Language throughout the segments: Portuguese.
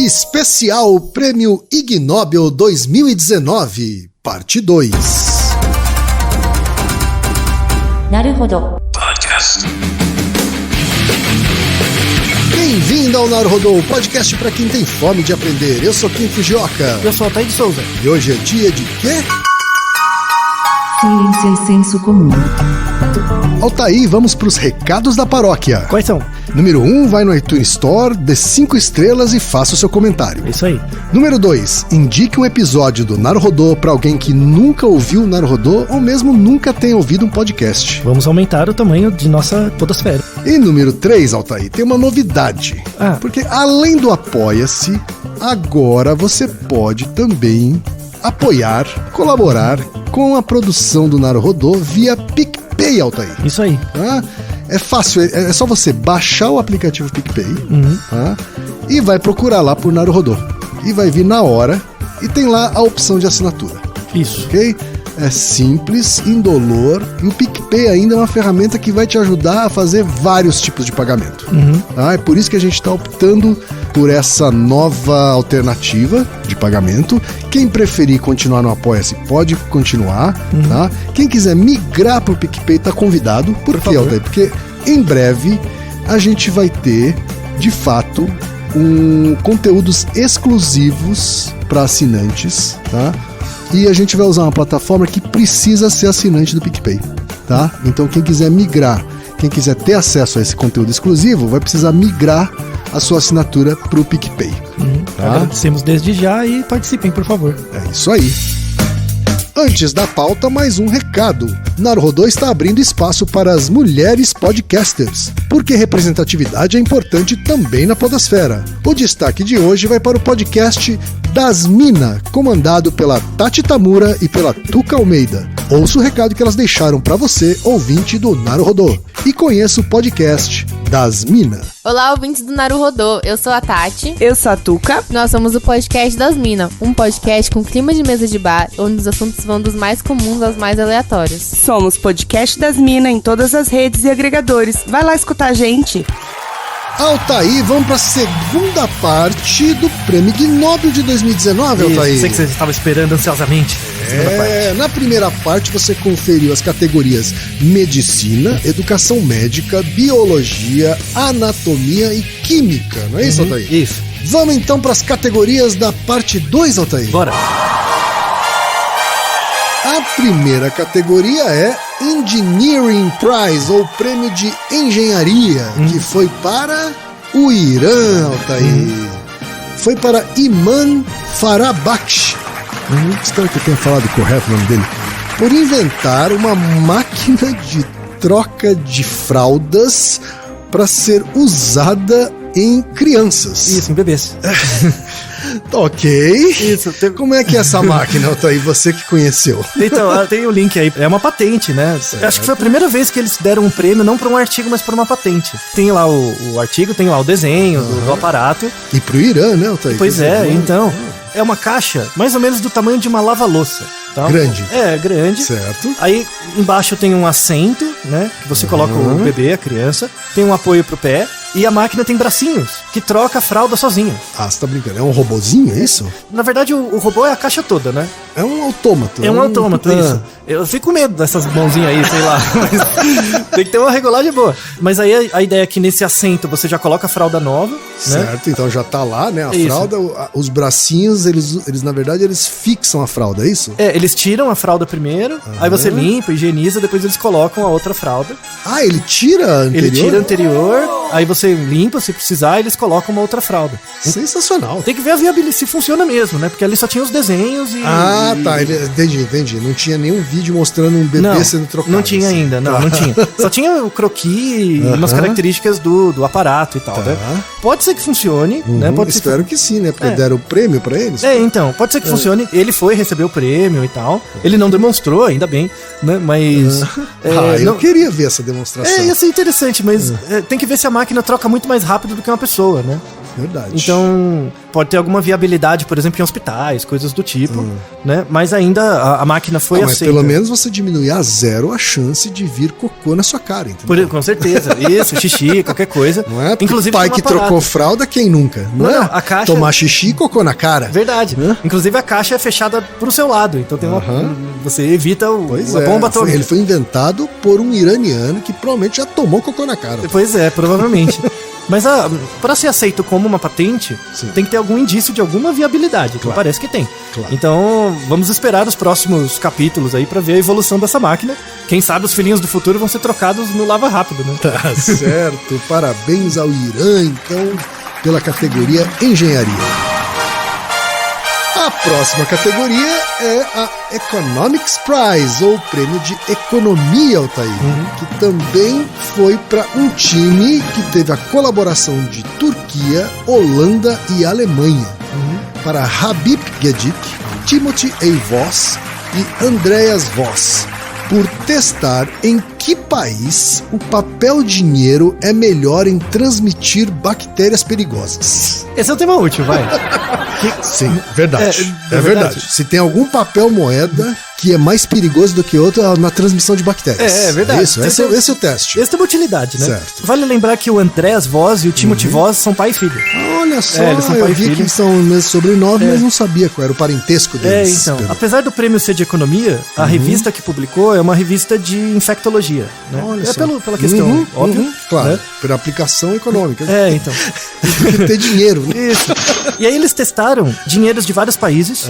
Especial Prêmio Ig Nobel 2019, parte 2. Naruhodo Podcast. Bem-vindo ao Naruhodo, podcast para quem tem fome de aprender. Eu sou Kim Fujioka. Eu sou Altair de Souza. E hoje é dia de quê? Ciência e senso comum. Altair, vamos para os recados da paróquia. Quais são? Número 1, vai no iTunes Store, dê 5 estrelas e faça o seu comentário. Isso aí. Número 2, indique um episódio do Naruhodo para alguém que nunca ouviu o Naruhodo ou mesmo nunca tenha ouvido um podcast. Vamos aumentar o tamanho de nossa podosfera. E número 3, Altair, tem uma novidade. Porque além do Apoia-se, agora você pode também apoiar, colaborar com a produção do Naruhodo via PicPay, Altair. Isso aí. É fácil, é só você baixar o aplicativo PicPay e vai procurar lá por Naruhodo. E vai vir na hora e tem lá a opção de assinatura. Isso. Ok? É simples, indolor, e o PicPay ainda é uma ferramenta que vai te ajudar a fazer vários tipos de pagamento. É por isso que a gente está optando por essa nova alternativa de pagamento. Quem preferir continuar no Apoia-se pode continuar, tá? Quem quiser migrar para o PicPay está convidado. Por quê, Altair? Porque em breve a gente vai ter, de fato, conteúdos exclusivos para assinantes, tá? E a gente vai usar uma plataforma que precisa ser assinante do PicPay, tá? Então quem quiser migrar, quem quiser ter acesso a esse conteúdo exclusivo, vai precisar migrar a sua assinatura para o PicPay. Tá? Agradecemos desde já e participem, por favor. É isso aí. Antes da pauta, mais um recado. Naruhodo está abrindo espaço para as mulheres podcasters, porque representatividade é importante também na podosfera. O destaque de hoje vai para o podcast Das Mina, comandado pela Tati Tamura e pela Tuca Almeida. Ouça o recado que elas deixaram para você, ouvinte do Naruhodo, e conheça o podcast Das Mina. Olá, ouvintes do Naruhodo, eu sou a Tati. Eu sou a Tuca. Nós somos o podcast das Mina, um podcast com clima de mesa de bar, onde os assuntos vão dos mais comuns aos mais aleatórios. Somos podcast das Mina em todas as redes e agregadores. Vai lá escutar a gente. Altair, vamos para a segunda parte do Prêmio Ig Nobel de 2019, Altair. Sei que vocês estavam esperando ansiosamente. Na primeira parte você conferiu as categorias Medicina, Educação Médica, Biologia, Anatomia e Química, não é isso, Altair? Isso. Vamos então para as categorias da parte 2, Altair. Bora. A primeira categoria é Engineering Prize, ou Prêmio de Engenharia, que foi para o Irã, Altair. Foi para Iman Farabaksh. Espero que eu tenha falado correto o nome dele. Por inventar uma máquina de troca de fraldas para ser usada em crianças. Isso, em bebês. Ok. Isso. Como é que é essa máquina, Altair? Você que conheceu. Então, tem o link aí. É uma patente, né? Certo. Acho que foi a primeira vez que eles deram um prêmio, não para um artigo, mas para uma patente. Tem lá o artigo, tem lá o desenho do aparato. E pro Irã, né, Altair? Pois é, então. É uma caixa mais ou menos do tamanho de uma lava-louça. Tá? Grande. É, grande. Certo. Aí embaixo tem um assento, né? Que você coloca o bebê, a criança. Tem um apoio pro pé. E a máquina tem bracinhos, que troca a fralda sozinho. Ah, você tá brincando. É um robozinho, é isso? Na verdade, o robô é a caixa toda, né? É um autômato. É um autômato, isso. Eu fico com medo dessas mãozinhas aí, sei lá. Mas tem que ter uma regulagem boa. Mas aí a ideia é que nesse assento você já coloca a fralda nova, certo, né? Então já tá lá, né? A isso. Fralda, os bracinhos, eles na verdade, eles fixam a fralda, é isso? É, eles tiram a fralda primeiro, aí você limpa, higieniza, depois eles colocam a outra fralda. Ah, ele tira a anterior? Ele tira a anterior, aí você limpa, se precisar, eles colocam uma outra fralda. Sensacional. Tem que ver a viabilidade, se funciona mesmo, né? Porque ali só tinha os desenhos e... Ah, tá, entendi. Não tinha nenhum vídeo mostrando um bebê sendo trocado. Não tinha assim. ainda, não tinha. Só tinha o croquis e umas características do aparato e tal, né? Pode ser que funcione, né? Espero que sim, né? Porque deram o prêmio pra eles. Então, pode ser que funcione. Ele foi receber o prêmio e tal. Ele não demonstrou, ainda bem, né? Mas... eu queria ver essa demonstração. Ia ser interessante, mas tem que ver se a máquina troca muito mais rápido do que uma pessoa, né? Verdade. Então, pode ter alguma viabilidade, por exemplo, em hospitais, coisas do tipo, né? Mas ainda a máquina foi mas aceita. pelo menos você diminuir a zero a chance de vir cocô na sua cara, entendeu? Com certeza. Isso, xixi, qualquer coisa. Não é? Inclusive, Pai tem um que aparato. trocou fralda, quem nunca? Não é? A caixa... Tomar xixi e cocô na cara. Verdade. Inclusive, a caixa é fechada pro seu lado. Então, tem você evita Pois a bomba atômica. Ele foi inventado por um iraniano que provavelmente já tomou cocô na cara. Pois é, provavelmente. Mas para ser aceito como uma patente, tem que ter algum indício de alguma viabilidade, que parece que tem. Claro. Então, vamos esperar os próximos capítulos aí para ver a evolução dessa máquina. Quem sabe os filhinhos do futuro vão ser trocados no lava rápido, né? Tá certo. Parabéns ao Irã, então, pela categoria Engenharia. A próxima categoria é a Economics Prize, ou Prêmio de Economia, Altair, que também foi para um time que teve a colaboração de Turquia, Holanda e Alemanha, para Habib Gedik, Timothy A. Voss e Andreas Voss, por testar em que país o papel dinheiro é melhor em transmitir bactérias perigosas. Esse é um tema útil, vai. Sim, verdade. É É verdade. verdade. Se tem algum papel moeda que é mais perigoso do que outro na transmissão de bactérias. É verdade. Isso, esse é o teste. Esse tem uma utilidade, né? Certo. Vale lembrar que o Andreas Voss e o Timothy Voss são pai e filho. Olha só, eles são eu pai e vi filho. que eles são o mesmo sobrenome, mas não sabia qual era o parentesco deles. Então, Pedro. apesar do prêmio ser de economia, a revista que publicou é uma revista de infectologia, né? Olha É só. pela questão, óbvio. Claro, né? pela aplicação econômica. Então. Tem que ter dinheiro, né? Isso. E aí eles testaram dinheiros de vários países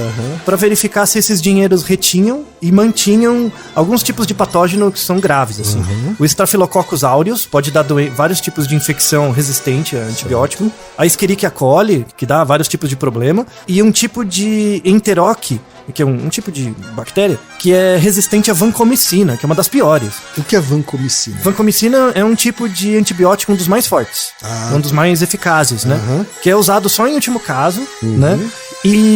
para verificar se esses dinheiros retinham e mantinham alguns tipos de patógeno que são graves, assim. O Staphylococcus aureus pode dar vários tipos de infecção resistente a antibiótico. A Escherichia coli, que dá vários tipos de problema. E um tipo de Enteroc, que é um tipo de bactéria, que é resistente à vancomicina, que é uma das piores. O que é vancomicina? Vancomicina é um tipo de antibiótico, um dos mais fortes, um dos mais eficazes, né? Que é usado só em último caso, né?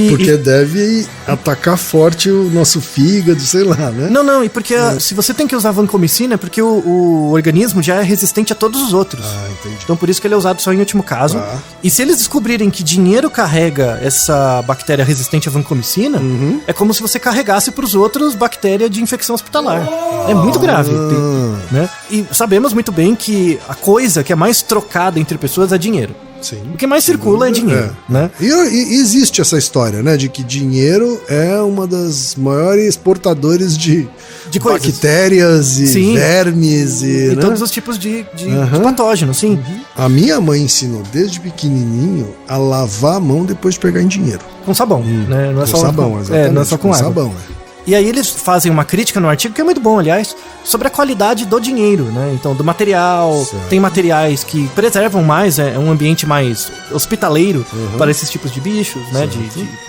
Porque deve atacar forte o nosso fígado, sei lá, né? Não, e porque se você tem que usar vancomicina é porque o organismo já é resistente a todos os outros. Entendi. Então por isso que ele é usado só em último caso. E se eles descobrirem que dinheiro carrega essa bactéria resistente à vancomicina, é como se você carregasse para os outros bactéria de infecção hospitalar. É muito grave, né? E sabemos muito bem que a coisa que é mais trocada entre pessoas é dinheiro. Sim. O que mais circula é dinheiro, né? E existe essa história, né? De que dinheiro é uma das maiores portadores de coisas. Bactérias e Sim. vermes E né? todos os tipos de patógenos, sim. A minha mãe ensinou desde pequenininho a lavar a mão depois de pegar em dinheiro. Com sabão, né? Não é Com só sabão, exatamente. não é só com água. sabão, E aí eles fazem uma crítica no artigo, que é muito bom, aliás, sobre a qualidade do dinheiro, né? Então, do material, Certo. tem materiais que preservam mais, é um ambiente mais hospitaleiro para esses tipos de bichos, né?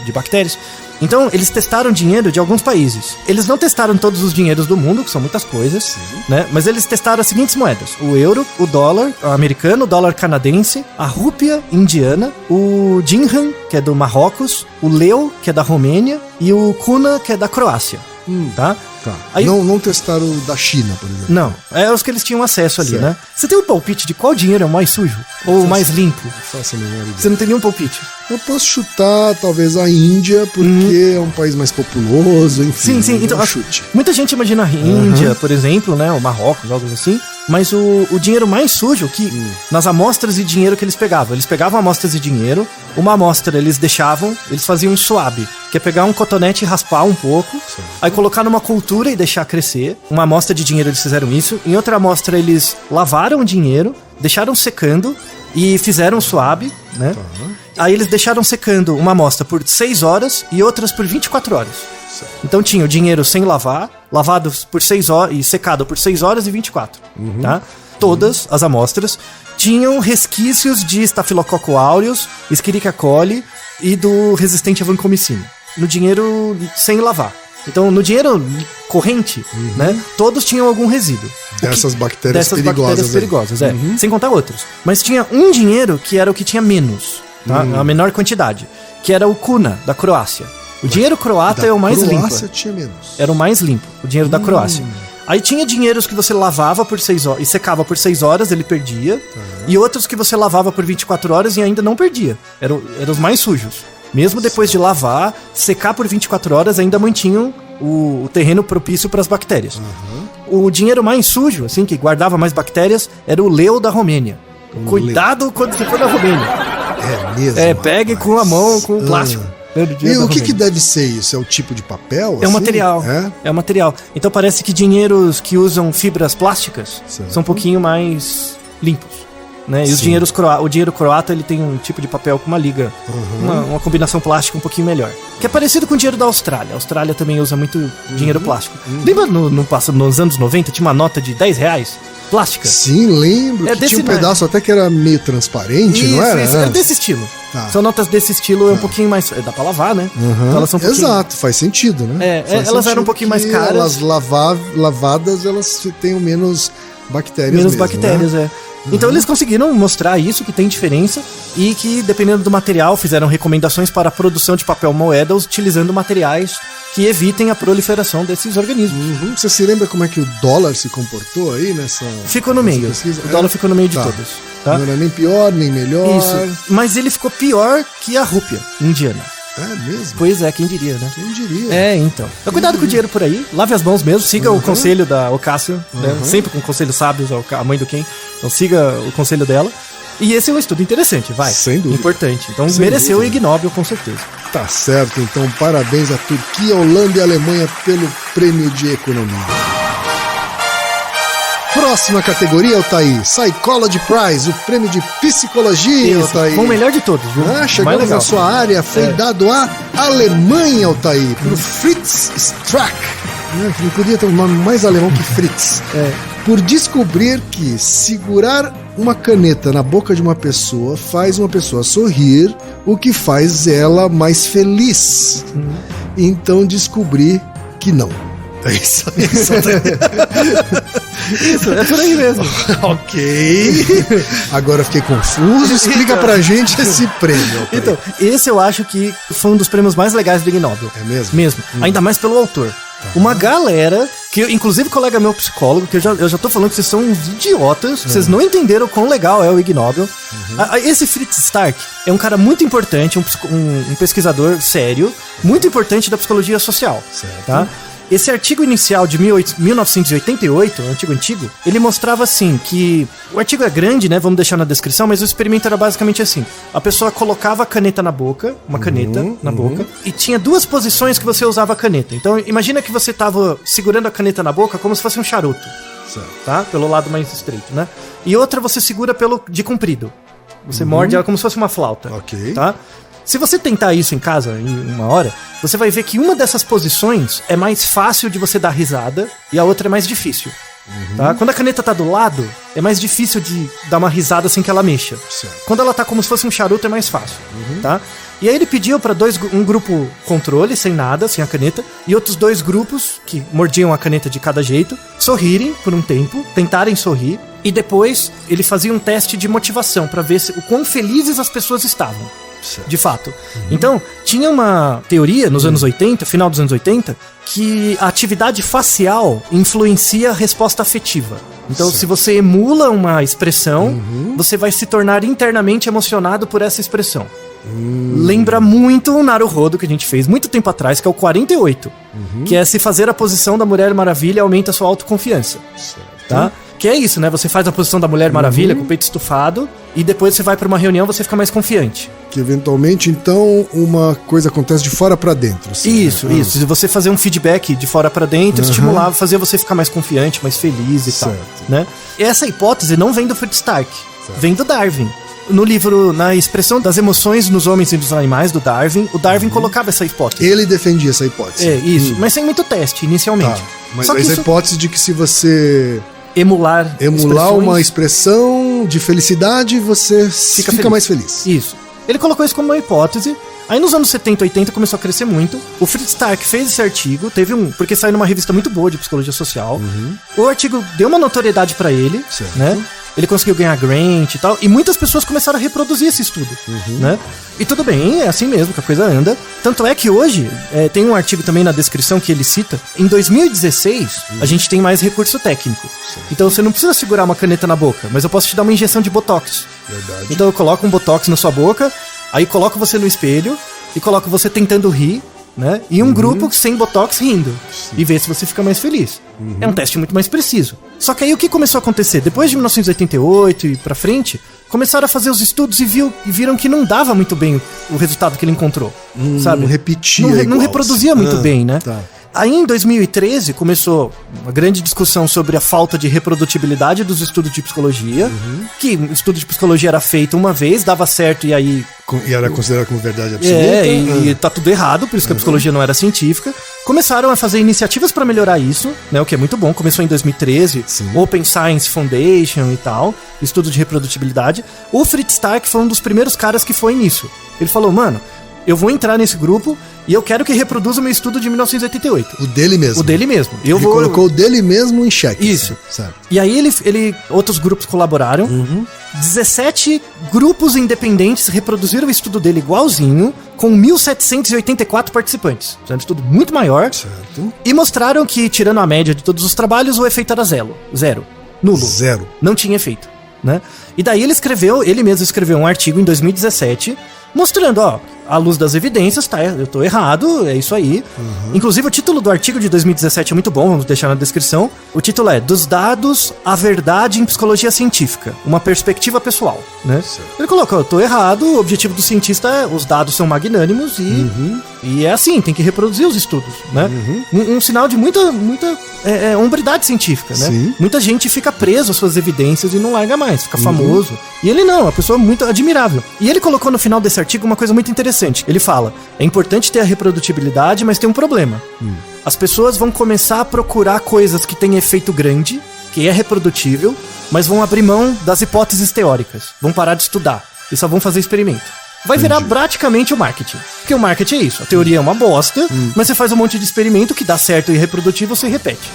De bactérias. Então, eles testaram dinheiro de alguns países. Eles não testaram todos os dinheiros do mundo, que são muitas coisas, né? Mas eles testaram as seguintes moedas: o euro, o dólar americano, o dólar canadense, a rúpia indiana, o dirham, que é do Marrocos, o leu, que é da Romênia, e o kuna, que é da Croácia. Tá? Tá. Aí- Não testaram o da China, por exemplo. Não, é os que eles tinham acesso ali, Certo. né? Você tem um palpite de qual dinheiro é o mais sujo? Ou o mais limpo? Não faço a menor ideia. Você não tem nenhum palpite. Eu posso chutar, talvez, a Índia, porque é um país mais populoso, enfim. Sim, então um chute. muita gente imagina a Índia, por exemplo, né? O Marrocos, algo assim. Mas o dinheiro mais sujo, que nas amostras de dinheiro que eles pegavam amostras de dinheiro, uma amostra eles deixavam, eles faziam um swab, que é pegar um cotonete e raspar um pouco, aí colocar numa cultura e deixar crescer. Uma amostra de dinheiro eles fizeram isso, em outra amostra eles lavaram o dinheiro, deixaram secando e fizeram um swab, né? Aí eles deixaram secando uma amostra por 6 horas e outras por 24 horas. Então tinha o dinheiro sem lavar, lavado por 6 horas e secado por 6 horas e 24, tá? Todas as amostras tinham resquícios de Staphylococcus aureus, Escherichia coli e do resistente à vancomicina. No dinheiro sem lavar. Então, no dinheiro corrente, né, todos tinham algum resíduo. Dessas bactérias Dessas perigosas. bactérias aí. perigosas, sem contar outros. Mas tinha um dinheiro que era o que tinha menos, tá? A menor quantidade, que era o kuna, da Croácia. O dinheiro croata Da é o mais limpo. Croácia tinha menos. Era o mais limpo, o dinheiro da Croácia. Aí tinha dinheiros que você lavava por 6 horas e secava por 6 horas, ele perdia. E outros que você lavava por 24 horas e ainda não perdia. Eram os mais sujos. Mesmo depois de lavar, secar por 24 horas, ainda mantinham o terreno propício para as bactérias. O dinheiro mais sujo, assim, que guardava mais bactérias, era o leu da Romênia. Cuidado quando você for na Romênia. É mesmo? Pegue com a mão, com o plástico. E o que deve ser isso? É o tipo de papel? É um material. É um material. Então parece que dinheiros que usam fibras plásticas são um pouquinho mais limpos. Né? E o dinheiro croata, ele tem um tipo de papel com uma liga, uma combinação plástica um pouquinho melhor. Que é parecido com o dinheiro da Austrália. A Austrália também usa muito dinheiro plástico. Lembra nos anos 90 tinha uma nota de R$10 plástica? Sim, lembro. Que tinha um pedaço até que era meio transparente, não era? Isso, é desse estilo. Tá. São notas desse estilo, é um pouquinho mais... Dá pra lavar, né? Então elas são um pouquinho... Exato, faz sentido, né? Elas eram um pouquinho mais caras. Elas lavadas, elas tenham menos bactérias Menos mesmo, bactérias, né? Então eles conseguiram mostrar isso, que tem diferença, e que, dependendo do material, fizeram recomendações para a produção de papel moeda utilizando materiais que evitem a proliferação desses organismos. Você se lembra como é que o dólar se comportou aí nessa... Ficou no meio. Pesquisa? O dólar ficou no meio de todos. Tá? Não era nem pior, nem melhor. Isso. Mas ele ficou pior que a rúpia indiana. É mesmo? Pois é, quem diria, né? Quem diria? Então. Cuidado com o dinheiro por aí, lave as mãos mesmo, siga o conselho da Ocasio, né? Sempre com conselhos sábios, a mãe do Ken. Então siga o conselho dela. E esse é um estudo interessante, vai. Sem dúvida. Importante. Então mereceu o Ig Nobel, com certeza. Tá certo, então parabéns à Turquia, Holanda e Alemanha pelo prêmio de economia. Próxima categoria, Altair, Psychology Prize, o prêmio de psicologia, Altair. Foi o melhor de todos, viu? Chegamos na sua área, foi dado à Alemanha, Altair, pro Fritz Strack. Não podia ter um nome mais alemão que Fritz. Por descobrir que segurar uma caneta na boca de uma pessoa faz uma pessoa sorrir, o que faz ela mais feliz. Então descobri que não. É isso aí. Isso, é por aí mesmo. Ok. Agora eu fiquei confuso. Explica pra gente esse prêmio. Então, esse eu acho que foi um dos prêmios mais legais do Ig Nobel. É mesmo? Mesmo. Ainda mais pelo autor. Uma galera, que inclusive colega meu psicólogo, que eu já tô falando que vocês são uns idiotas, vocês não entenderam o quão legal é o Ig Nobel. Esse Fritz Stark é um cara muito importante, um pesquisador sério, muito importante da psicologia social. Certo. Tá? Esse artigo inicial de 1988, um artigo antigo, ele mostrava assim que... O artigo é grande, né? Vamos deixar na descrição, mas o experimento era basicamente assim. A pessoa colocava a caneta na boca, uma caneta na boca, e tinha duas posições que você usava a caneta. Então, imagina que você tava segurando a caneta na boca como se fosse um charuto. Certo. Tá? Pelo lado mais estreito, né? E outra você segura de comprido. Você morde ela como se fosse uma flauta. Ok. Tá? Se você tentar isso em casa em uma hora, você vai ver que uma dessas posições é mais fácil de você dar risada e a outra é mais difícil. Tá? Quando a caneta tá do lado, é mais difícil de dar uma risada sem que ela mexa. Certo. Quando ela tá como se fosse um charuto, é mais fácil. Tá? E aí ele pediu para um grupo controle, sem nada, sem a caneta, e outros 2 grupos, que mordiam a caneta de cada jeito, sorrirem por um tempo, tentarem sorrir, e depois ele fazia um teste de motivação para ver o quão felizes as pessoas estavam. De fato. Então, tinha uma teoria nos anos 80, final dos anos 80, que a atividade facial influencia a resposta afetiva. Então, se você emula uma expressão, você vai se tornar internamente emocionado por essa expressão. Lembra muito o Naruhodo que a gente fez muito tempo atrás, que é o 48. Que é se fazer a posição da Mulher Maravilha aumenta a sua autoconfiança. Tá? Que é isso, né? Você faz a posição da Mulher Maravilha com o peito estufado e depois você vai pra uma reunião, você fica mais confiante. Que eventualmente, então, uma coisa acontece de fora pra dentro. Assim, isso. Se você fazer um feedback de fora pra dentro, estimular, fazer você ficar mais confiante, mais feliz e tal. Né? Essa hipótese não vem do Fritz Stark, vem do Darwin. No livro, na expressão das emoções nos homens e nos animais, do Darwin, o Darwin colocava essa hipótese. Ele defendia essa hipótese. Isso, mas sem muito teste, inicialmente. Mas só que essa hipótese de que se você... Emular uma expressão de felicidade, você fica mais feliz. Isso. Ele colocou isso como uma hipótese. Aí nos anos 70 e 80 começou a crescer muito. O Fritz Stark fez esse artigo, porque saiu numa revista muito boa de psicologia social. O artigo deu uma notoriedade pra ele, né? ele conseguiu ganhar grant e tal, e muitas pessoas começaram a reproduzir esse estudo, né? E tudo bem, é assim mesmo que a coisa anda. Tanto é que hoje, tem um artigo também na descrição que ele cita, em 2016, a gente tem mais recurso técnico. Então você não precisa segurar uma caneta na boca, mas eu posso te dar uma injeção de Botox. Verdade. Então eu coloco um Botox na sua boca, aí coloco você no espelho, e coloco você tentando rir, né? E um grupo sem Botox rindo. E ver se você fica mais feliz. É um teste muito mais preciso. Só que aí o que começou a acontecer? Depois de 1988 e pra frente, começaram a fazer os estudos e viram que não dava muito bem o resultado que ele encontrou. Sabe? Não repetia Não igual, reproduzia assim. muito bem, né? Tá. Aí em 2013 começou uma grande discussão sobre a falta de reprodutibilidade dos estudos de psicologia. Que o estudo de psicologia era feito uma vez, dava certo e aí... E era considerado como verdade absoluta. E tá tudo errado, por isso que a psicologia não era científica. Começaram a fazer iniciativas para melhorar isso, né, o que é muito bom. Começou em 2013, Open Science Foundation e tal, estudo de reprodutibilidade. O Fritz Stark foi um dos primeiros caras que foi nisso. Ele falou, mano, eu vou entrar nesse grupo e eu quero que reproduza o meu estudo de 1988. O dele mesmo. O dele mesmo. Ele colocou o dele mesmo em xeque. Isso. Assim, certo. E aí outros grupos colaboraram. 17 grupos independentes reproduziram o estudo dele igualzinho, com 1.784 participantes. É um estudo muito maior. Certo. E mostraram que, tirando a média de todos os trabalhos, o efeito era zero. Nulo. Zero. Não tinha efeito, né? E daí ele mesmo escreveu um artigo em 2017, mostrando, ó, à luz das evidências, tá, eu tô errado, é isso aí. Inclusive, o título do artigo de 2017 é muito bom, vamos deixar na descrição. O título é Dos Dados à Verdade em Psicologia Científica, uma perspectiva pessoal, né? Ele colocou, eu tô errado, o objetivo do cientista é, os dados são magnânimos e é assim, tem que reproduzir os estudos, né? Um sinal de muita hombridade científica, né? Sim. Muita gente fica preso às suas evidências e não larga mais, fica famoso. E ele não, é uma pessoa muito admirável. E ele colocou no final desse artigo uma coisa muito interessante. Ele fala, é importante ter a reprodutibilidade, mas tem um problema. As pessoas vão começar a procurar coisas que têm efeito grande, que é reprodutível, mas vão abrir mão das hipóteses teóricas. Vão parar de estudar e só vão fazer experimento. Vai virar praticamente o marketing. Porque o marketing é isso. A teoria é uma bosta, mas você faz um monte de experimento que dá certo e é reprodutível, você repete.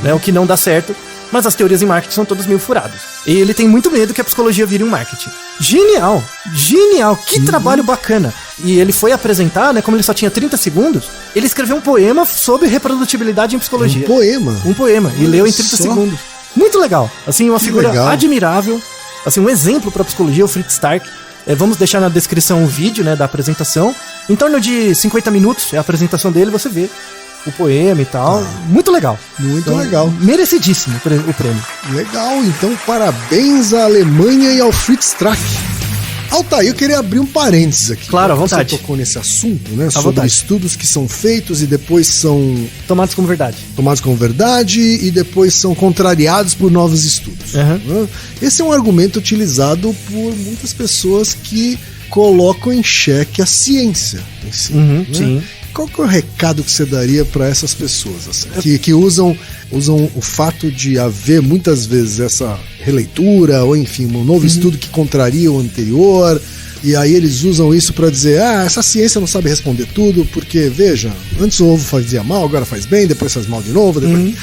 Né? O que não dá certo, mas as teorias em marketing são todas meio furadas. E ele tem muito medo que a psicologia vire um marketing. Genial! Genial! Que trabalho bacana! E ele foi apresentar, né, como ele só tinha 30 segundos, ele escreveu um poema sobre reprodutibilidade em psicologia. Um poema? E leu em 30 segundos. Muito legal. Assim, uma figura admirável. Assim, um exemplo para psicologia, o Fritz Stark. Vamos deixar na descrição o vídeo, né, da apresentação. Em torno de 50 minutos é a apresentação dele, você vê o poema e tal. Muito legal. Muito legal. Merecidíssimo o prêmio. Legal, então parabéns à Alemanha e ao Fritz Stark. Altair, eu queria abrir um parênteses aqui. Claro, à vontade. Você tocou nesse assunto, né? Sobre vontade. estudos que são feitos e depois são Tomados como verdade. tomados como verdade e depois são contrariados por novos estudos. Né? Esse é um argumento utilizado por muitas pessoas que colocam em xeque a ciência em si, né? Sim. Qual que é o recado que você daria para essas pessoas assim, que usam o fato de haver muitas vezes essa releitura ou enfim um novo estudo que contraria o anterior, e aí eles usam isso para dizer, essa ciência não sabe responder tudo porque, veja, antes o ovo fazia mal, agora faz bem, depois faz mal de novo, depois...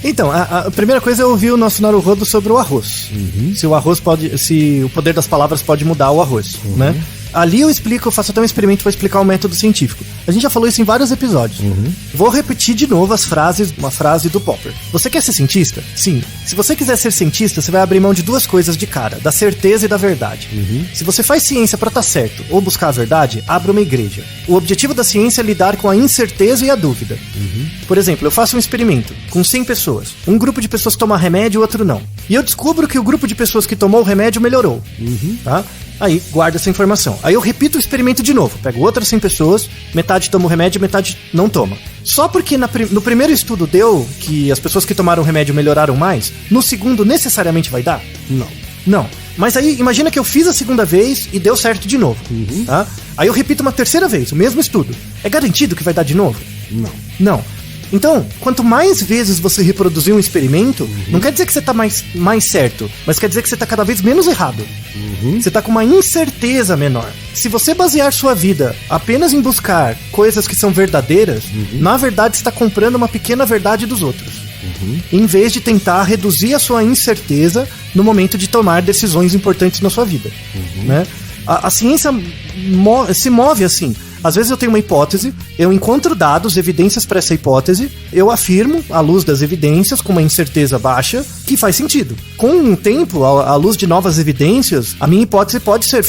Então, a primeira coisa é ouvir o nosso Naruhodo sobre o arroz. Se o poder das palavras pode mudar o arroz, né? Ali eu faço até um experimento para explicar o método científico. A gente já falou isso em vários episódios. Vou repetir de novo uma frase do Popper. Você quer ser cientista? Sim. Se você quiser ser cientista, você vai abrir mão de duas coisas de cara, da certeza e da verdade. Se você faz ciência para estar certo ou buscar a verdade, abra uma igreja. O objetivo da ciência é lidar com a incerteza e a dúvida. Por exemplo, eu faço um experimento com 100 pessoas. Um grupo de pessoas toma remédio e o outro não. E eu descubro que o grupo de pessoas que tomou o remédio melhorou. Tá? Aí, guarda essa informação. Aí eu repito o experimento de novo. Pego outras 100 pessoas, metade toma o remédio, metade não toma. Só porque no primeiro estudo deu que as pessoas que tomaram o remédio melhoraram mais, no segundo necessariamente vai dar? Não. Mas aí, imagina que eu fiz a segunda vez e deu certo de novo. Tá? Aí eu repito uma terceira vez, o mesmo estudo. É garantido que vai dar de novo? Não. Então, quanto mais vezes você reproduzir um experimento, não quer dizer que você está mais certo, mas quer dizer que você está cada vez menos errado. Você está com uma incerteza menor. Se você basear sua vida apenas em buscar coisas que são verdadeiras, na verdade você está comprando uma pequena verdade dos outros. em vez de tentar reduzir a sua incerteza no momento de tomar decisões importantes na sua vida, né? A ciência se move assim. Às vezes eu tenho uma hipótese, eu encontro dados, evidências para essa hipótese, eu afirmo, à luz das evidências, com uma incerteza baixa, que faz sentido. Com o tempo, à luz de novas evidências, a minha hipótese pode ser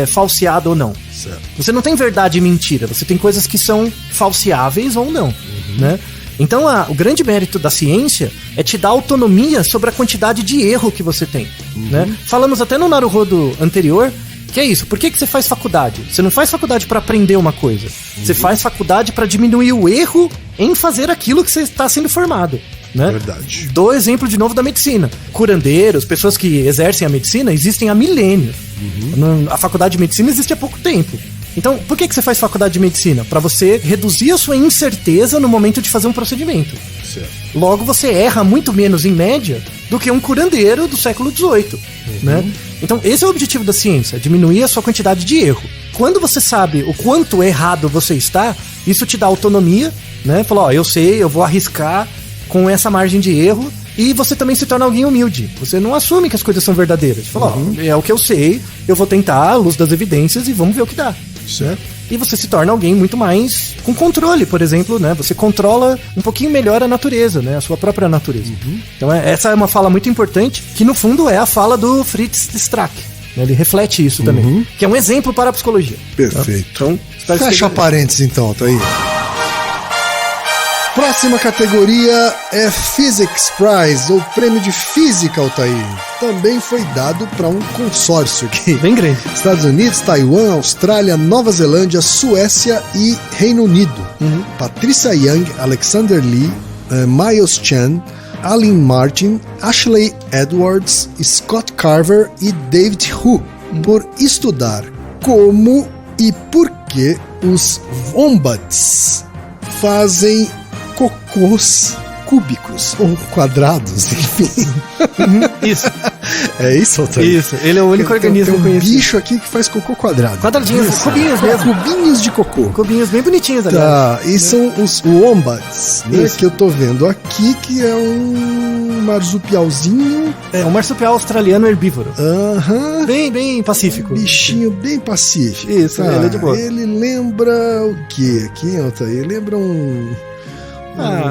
falseada ou não. Certo. Você não tem verdade e mentira, você tem coisas que são falseáveis ou não, né? Então o grande mérito da ciência é te dar autonomia sobre a quantidade de erro que você tem, né? Falamos até no Naruhodo anterior, que é isso, por que você faz faculdade? Você não faz faculdade para aprender uma coisa, você faz faculdade para diminuir o erro em fazer aquilo que você está sendo formado, né? Verdade. Dou exemplo de novo da medicina. Curandeiros, pessoas que exercem a medicina, existem há milênios. A faculdade de medicina existe há pouco tempo. Então, por que você faz faculdade de medicina? Para você reduzir a sua incerteza no momento de fazer um procedimento. Certo. Logo, você erra muito menos, em média, do que um curandeiro do século XVIII, né? Então, esse é o objetivo da ciência, diminuir a sua quantidade de erro. Quando você sabe o quanto errado você está, isso te dá autonomia, né? Fala, ó, eu sei, eu vou arriscar com essa margem de erro, e você também se torna alguém humilde. Você não assume que as coisas são verdadeiras. Fala, ó, é o que eu sei, eu vou tentar à luz das evidências e vamos ver o que dá. Certo. E você se torna alguém muito mais com controle, por exemplo, né? Você controla um pouquinho melhor a natureza, né? A sua própria natureza. Então essa é uma fala muito importante, que no fundo é a fala do Fritz Strack, né? Ele reflete isso também, que é um exemplo para a psicologia. Perfeito. Então, Fecha parênteses então, Altair. Próxima categoria é Physics Prize, ou Prêmio de Física, Altair. Também foi dado para um consórcio aqui. Bem grande. Estados Unidos, Taiwan, Austrália, Nova Zelândia, Suécia e Reino Unido. Patricia Young, Alexander Lee, Miles Chen, Aline Martin, Ashley Edwards, Scott Carver e David Hu, por estudar como e por que os wombats fazem cocôs cúbicos ou quadrados, enfim. Isso. É isso, Altair? Isso. Ele é o único organismo tem um conhecido. bicho aqui que faz cocô quadrado. Quadradinhos, Isso. cubinhos mesmo. Cubinhos de cocô. Cubinhos bem bonitinhos, aliás. Tá, e são os wombats, né, Isso. que eu tô vendo aqui, que é um marsupialzinho. É um marsupial australiano herbívoro. Aham. Bem pacífico. Bichinho bem pacífico. Isso, ele é de boa. Ele lembra o quê aqui, Altair? Lembra um...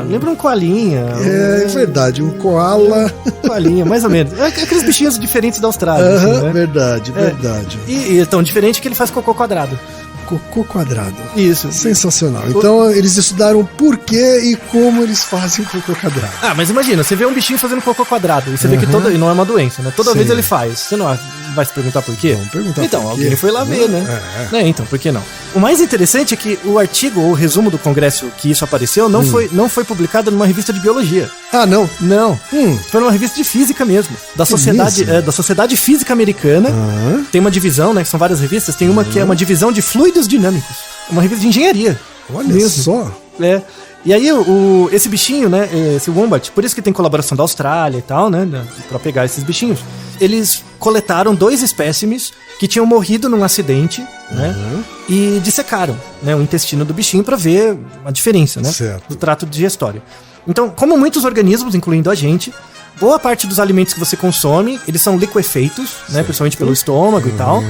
Lembra um koalinha. É verdade, um koala. Koalinha, mais ou menos. É aqueles bichinhos diferentes da Austrália. Aham, assim, né? verdade, verdade. E é tão diferente que ele faz cocô quadrado. Cocô quadrado. Isso. Sensacional. Então eles estudaram por que e como eles fazem cocô quadrado. Mas imagina, você vê um bichinho fazendo cocô quadrado e você vê que e não é uma doença, né? Toda Sim. vez ele faz. Você não vai se perguntar por quê? Vamos perguntar então, por quê. alguém foi lá ver, né? Então, por que não? O mais interessante é que o artigo ou o resumo do congresso que isso apareceu não foi publicado numa revista de biologia. Ah, não? Não. Foi numa revista de física mesmo. Da Sociedade Física Americana. Tem uma divisão, né? Que são várias revistas. Tem uma que é uma divisão de fluidos dinâmicos. Uma revista de engenharia. Olha mesmo. só. É. E aí, esse bichinho, né? Esse wombat, por isso que tem colaboração da Austrália e tal, né? Pra pegar esses bichinhos. Eles coletaram 2 espécimes que tinham morrido num acidente, né? E dissecaram, né, o intestino do bichinho pra ver a diferença, né? Certo. Do trato digestório. Então, como muitos organismos, incluindo a gente, boa parte dos alimentos que você consome, eles são liquefeitos, né? Principalmente pelo estômago e tal.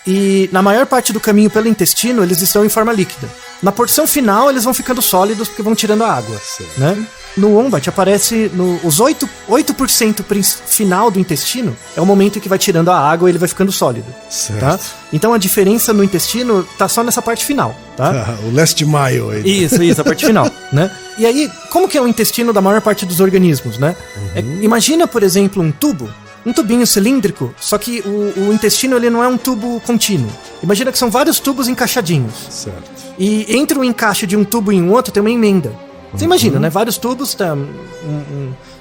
E na maior parte do caminho pelo intestino, eles estão em forma líquida. Na porção final, eles vão ficando sólidos porque vão tirando a água, né? No wombat aparece os 8% final do intestino é o momento em que vai tirando a água e ele vai ficando sólido. Certo. Tá? Então a diferença no intestino tá só nessa parte final, tá? O last mile aí. Isso, a parte final, né? E aí, como que é o intestino da maior parte dos organismos, né? Imagina, por exemplo, um tubinho cilíndrico, só que o intestino ele não é um tubo contínuo. Imagina que são vários tubos encaixadinhos. Certo. E entre o encaixe de um tubo e um outro tem uma emenda. Você imagina, né? Vários tubos, tá,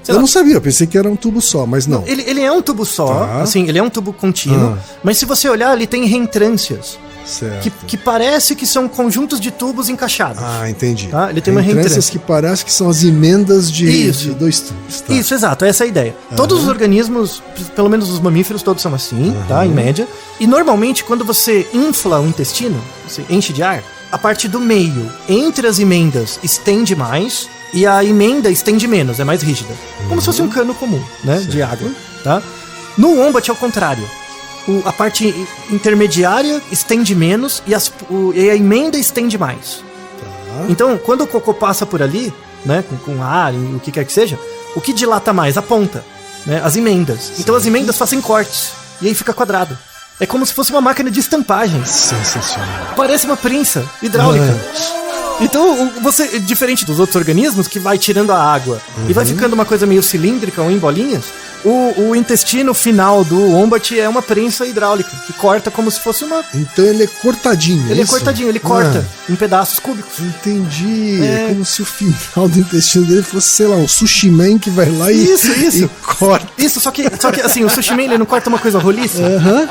eu não sabia, eu pensei que era um tubo só, mas não. Ele é um tubo só, Tá. assim, ele é um tubo contínuo, mas se você olhar, ele tem reentrâncias. Certo. Que parece que são conjuntos de tubos encaixados. Entendi. Tá? Ele tem uma reentrâncias reentrância. que parece que são as emendas de Isso. 2 tubos. Tá? Isso, exato, essa é a ideia. Todos os organismos, pelo menos os mamíferos, todos são assim, tá? Em média. E normalmente, quando você infla o intestino, você enche de ar, a parte do meio, entre as emendas, estende mais, e a emenda estende menos, é mais rígida. Como se fosse um cano comum, né, de água, tá? No Wombat é o contrário. A parte intermediária estende menos e a emenda estende mais. Tá. Então, quando o cocô passa por ali, né, com ar e o que quer que seja, o que dilata mais? A ponta, né, as emendas. Então as emendas fazem cortes e aí fica quadrado. É como se fosse uma máquina de estampagem. Sensacional. Parece uma prensa hidráulica. Então, você, diferente dos outros organismos, que vai tirando a água e vai ficando uma coisa meio cilíndrica ou em bolinhas, o intestino final do Wombat é uma prensa hidráulica, que corta como se fosse uma... Então ele é cortadinho. Ele é cortadinho, ele corta em pedaços cúbicos. Entendi. É como se o final do intestino dele fosse, sei lá, um sushi man que vai lá e corta. Isso, só que assim, o sushi man, ele não corta uma coisa roliça. Né?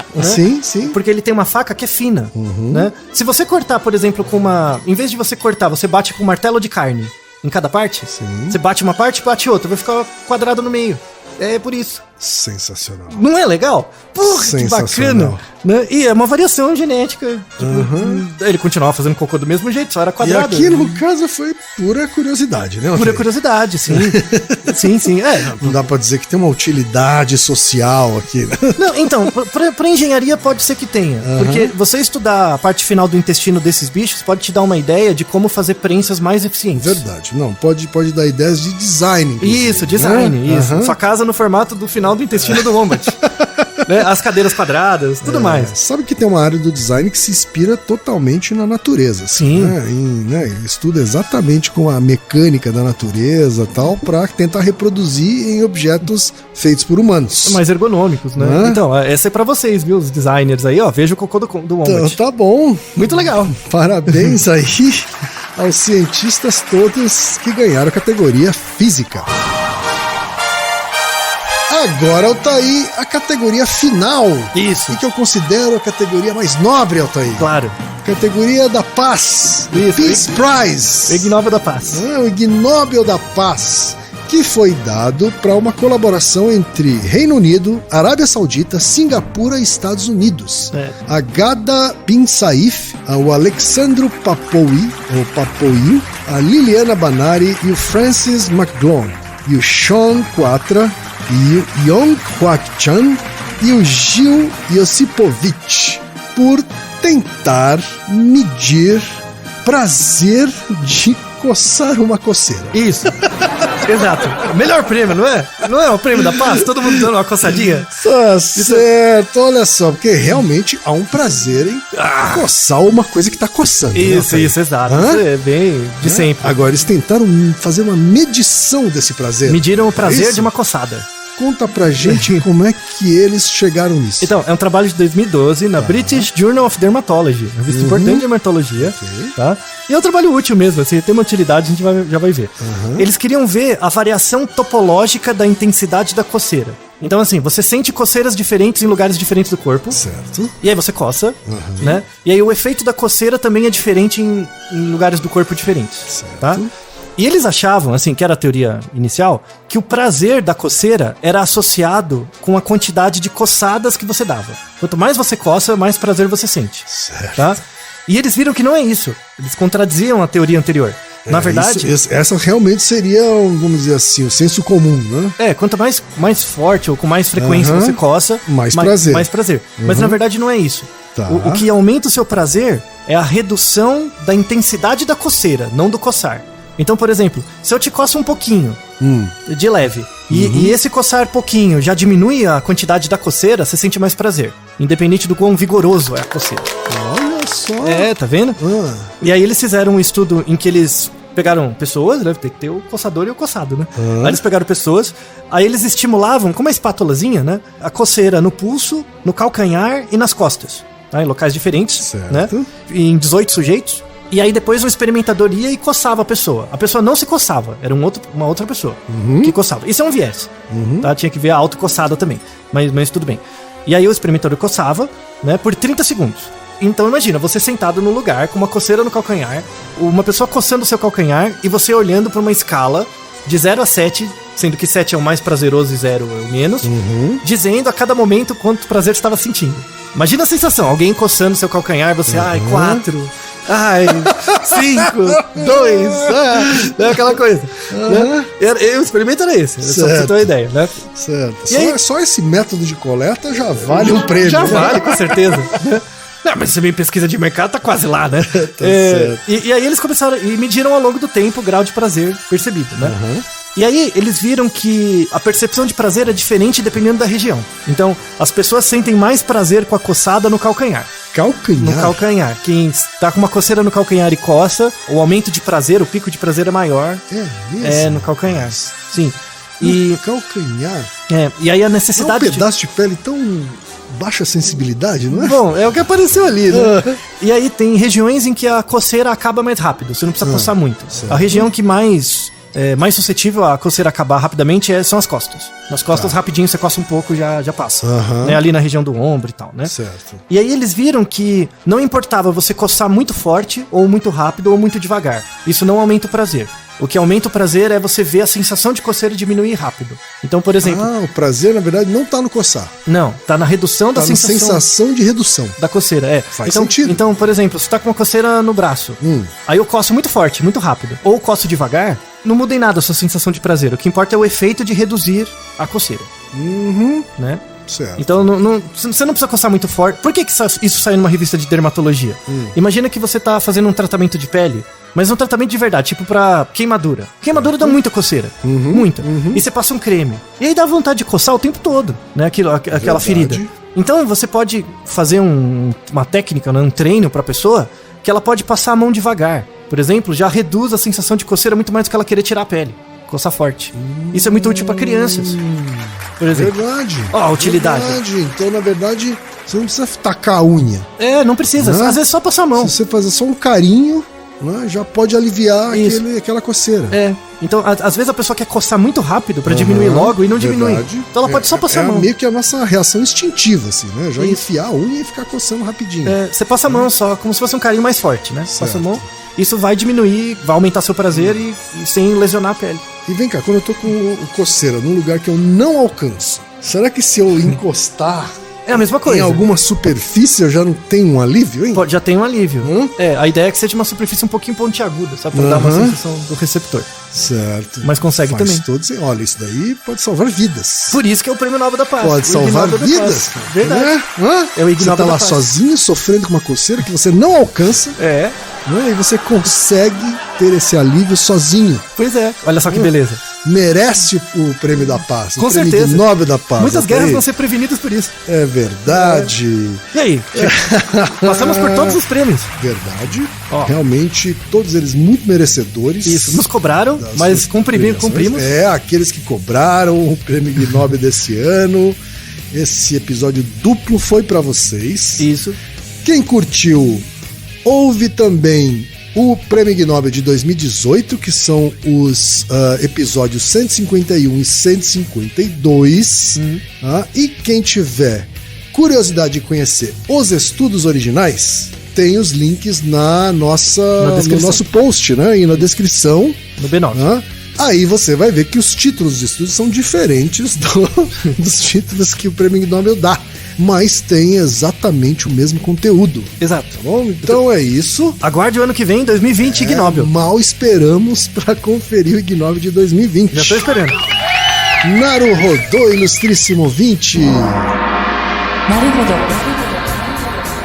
Sim. Porque ele tem uma faca que é fina, né? Se você cortar, por exemplo, com uma... Em vez de você cortar, você bate com um martelo de carne em cada parte. Sim. Você bate uma parte, bate outra, vai ficar quadrado no meio. É por isso. Sensacional. Não é legal? Porra, que bacana. Né? E é uma variação genética. Ele continuava fazendo cocô do mesmo jeito, só era quadrado. E aqui, no caso, foi pura curiosidade, né? Pura curiosidade, sim. sim. Não dá pra dizer que tem uma utilidade social aqui, né? Não, então, pra engenharia pode ser que tenha. Porque você estudar a parte final do intestino desses bichos pode te dar uma ideia de como fazer prensas mais eficientes. Verdade. Não, pode dar ideias de design. Isso, design, isso. Sua casa no formato do final do intestino do Wombat. Né? As cadeiras quadradas, tudo mais. Sabe que tem uma área do design que se inspira totalmente na natureza. Sim. Né? Estuda exatamente com a mecânica da natureza e tal, pra tentar reproduzir em objetos feitos por humanos. Mais ergonômicos, né? Então, essa é pra vocês, viu? Os designers aí, ó. Veja o cocô do Wombat. Tá bom. Muito legal. Parabéns aí aos cientistas todos que ganharam a categoria física. Agora, Altair, a categoria final. Isso. E que eu considero a categoria mais nobre, Altair. Claro. Categoria da paz. Isso. Peace Prize. O Ig Nobel da Paz. O Ig Nobel da Paz, que foi dado para uma colaboração entre Reino Unido, Arábia Saudita, Singapura e Estados Unidos. A Ghada Bin Saif, o Alexandro Papoui, a Liliana Banari e o Francis McGlone. E o Sean Quatra, e o Yong Kwak Chan e o Gil Josipovic, por tentar medir prazer de coçar uma coceira. Isso. Exato. Melhor prêmio, não é? Não é o prêmio da paz? Todo mundo dando uma coçadinha? Tá certo, olha só, porque realmente há um prazer em coçar uma coisa que tá coçando. Isso, exato. Isso é bem de sempre. Agora, eles tentaram fazer uma medição desse prazer. Mediram o prazer de uma coçada. Conta pra gente como é que eles chegaram nisso. Então, é um trabalho de 2012 na British Journal of Dermatology, uma revista importante de dermatologia, tá? E é um trabalho útil mesmo, assim, tem uma utilidade, a gente já vai ver. Eles queriam ver a variação topológica da intensidade da coceira. Então, assim, você sente coceiras diferentes em lugares diferentes do corpo. Certo. E aí você coça, né? E aí o efeito da coceira também é diferente em lugares do corpo diferentes, certo. Tá? E eles achavam, assim, que era a teoria inicial, que o prazer da coceira era associado com a quantidade de coçadas que você dava. Quanto mais você coça, mais prazer você sente. Certo. Tá? E eles viram que não é isso. Eles contradiziam a teoria anterior. Na verdade... essa realmente seria, vamos dizer assim, o senso comum, né? Quanto mais forte ou com mais frequência você coça, mais prazer. Mais prazer. Mas na verdade não é isso. Tá. O que aumenta o seu prazer é a redução da intensidade da coceira, não do coçar. Então, por exemplo, se eu te coço um pouquinho, de leve, e esse coçar pouquinho já diminui a quantidade da coceira, você sente mais prazer. Independente do quão vigoroso é a coceira. Olha só. Tá vendo? E aí eles fizeram um estudo em que eles pegaram pessoas, né? Tem que ter o coçador e o coçado, né? Aí eles pegaram pessoas, aí eles estimulavam, com uma espátulazinha, né? A coceira no pulso, no calcanhar e nas costas. Tá? Em locais diferentes, certo. Né? Em 18 sujeitos. E aí depois o experimentador ia e coçava a pessoa. A pessoa não se coçava, era uma outra pessoa que coçava. Isso é um viés, tá? Tinha que ver a autocoçada também, mas tudo bem. E aí o experimentador coçava, né, por 30 segundos. Então imagina, você sentado no lugar com uma coceira no calcanhar, uma pessoa coçando o seu calcanhar e você olhando para uma escala de 0 a 7, sendo que 7 é o mais prazeroso e 0 é o menos, dizendo a cada momento quanto prazer você estava sentindo. Imagina a sensação, alguém coçando seu calcanhar, você, 4, Ai, 5, 2, né, aquela coisa. Né? O experimento era esse, só pra você ter uma ideia, né? Certo. Só esse método de coleta já vale um prêmio. Já vale, com certeza. Não, mas você vem pesquisa de mercado, tá quase lá, né? Certo. E aí eles começaram e mediram ao longo do tempo o grau de prazer percebido, né? E aí eles viram que a percepção de prazer é diferente dependendo da região. Então, as pessoas sentem mais prazer com a coçada no calcanhar. Calcanhar? No calcanhar. Quem tá com uma coceira no calcanhar e coça, o aumento de prazer, o pico de prazer é maior. É mesmo? É, no calcanhar. Sim. E calcanhar? E aí a necessidade é um pedaço de pele tão baixa sensibilidade, não é? Bom, é o que apareceu ali, né? E aí tem regiões em que a coceira acaba mais rápido, você não precisa coçar muito. Certo. A região que mais suscetível a coceira acabar rapidamente são as costas. Nas costas, rapidinho, você coça um pouco, já passa. Né? Ali na região do ombro e tal, né? Certo. E aí eles viram que não importava você coçar muito forte, ou muito rápido, ou muito devagar. Isso não aumenta o prazer. O que aumenta o prazer é você ver a sensação de coceira diminuir rápido. Então, por exemplo... o prazer, na verdade, não tá no coçar. Não, tá na redução da sensação... Tá na sensação de redução. Da coceira, Faz sentido. Então, por exemplo, você tá com uma coceira no braço. Aí eu coço muito forte, muito rápido. Ou coço devagar, não muda em nada a sua sensação de prazer. O que importa é o efeito de reduzir a coceira. Né? Certo. Então, você não precisa coçar muito forte. Por que isso saiu numa revista de dermatologia? Imagina que você tá fazendo um tratamento de pele, mas um tratamento de verdade, tipo pra queimadura. Queimadura dá muita coceira. Muita. E você passa um creme. E aí dá vontade de coçar o tempo todo, né? Aquela ferida. Então, você pode fazer uma técnica, né? Um treino pra pessoa, que ela pode passar a mão devagar. Por exemplo, já reduz a sensação de coceira muito mais do que ela querer tirar a pele. Coçar forte. Isso é muito útil pra crianças. Por exemplo. Verdade. Ó, a utilidade. Verdade. Então, na verdade, você não precisa tacar a unha. Não precisa. Às vezes só passar a mão. Se você fazer só um carinho, né, já pode aliviar aquela coceira. Então, às vezes a pessoa quer coçar muito rápido pra diminuir logo e não diminui. Então ela pode só passar a mão. Meio que a nossa reação instintiva, assim, né? Já enfiar a unha e ficar coçando rapidinho. Você passa a mão só, como se fosse um carinho mais forte, né? Certo. Passa a mão. Isso vai diminuir, vai aumentar seu prazer e sem lesionar a pele. E vem cá, quando eu tô com coceira num lugar que eu não alcanço, será que se eu encostar é a mesma coisa. em alguma superfície eu já não tenho um alívio, hein? Já tem um alívio. A ideia é que seja uma superfície um pouquinho pontiaguda, sabe? Pra dar uma sensação do receptor. Certo. Mas consegue também. Olha, isso daí pode salvar vidas. Por isso que é o Prêmio Nobel da Paz. Pode salvar vidas. Verdade. É o Ig Nobel da Paz. Você tá lá sozinho, sofrendo com uma coceira que você não alcança. E você consegue ter esse alívio sozinho. Pois é. Olha só que beleza. Merece o Prêmio da Paz. Com Prêmio certeza. Nobel da Paz. Muitas guerras vão ser prevenidas por isso. É verdade. E aí? Passamos por todos os prêmios. Verdade. Realmente, todos eles muito merecedores. Isso. Nos cobraram, mas cumprimos. Aqueles que cobraram o Prêmio Ig Nobel desse ano. Esse episódio duplo foi pra vocês. Isso. Quem curtiu, ouve também o Prêmio Ig Nobel de 2018, que são os episódios 151 e 152. E quem tiver curiosidade de conhecer os estudos originais, tem os links no nosso post, né? E na descrição. No B9. Aí você vai ver que os títulos dos estudos são diferentes dos títulos que o Prêmio Ig Nobel dá. Mas tem exatamente o mesmo conteúdo. Exato. Tá bom? Então é isso. Aguarde o ano que vem, 2020, Ig Nobel. Mal esperamos pra conferir o Ig Nobel de 2020. Já tô esperando. Naruhodô, ilustríssimo ouvinte. Naruhodô.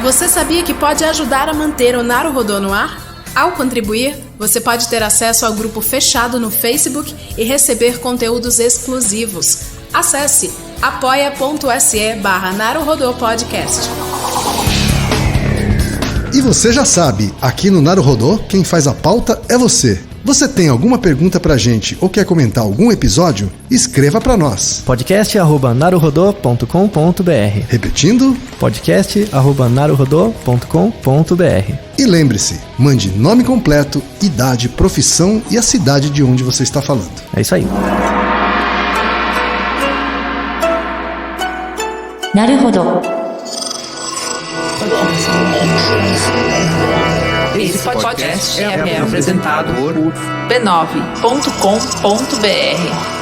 Você sabia que pode ajudar a manter o Naruhodô no ar? Ao contribuir, você pode ter acesso ao grupo fechado no Facebook e receber conteúdos exclusivos. Acesse apoia.se/Naruhodô Podcast. E você já sabe, aqui no Naruhodô, quem faz a pauta é você. Você tem alguma pergunta pra gente ou quer comentar algum episódio? Escreva pra nós. podcast@naruhodô.com.br. Repetindo? podcast@naruhodô.com.br. E lembre-se, mande nome completo, idade, profissão e a cidade de onde você está falando. É isso aí. Naruhodô. Esse podcast é apresentado por b9.com.br.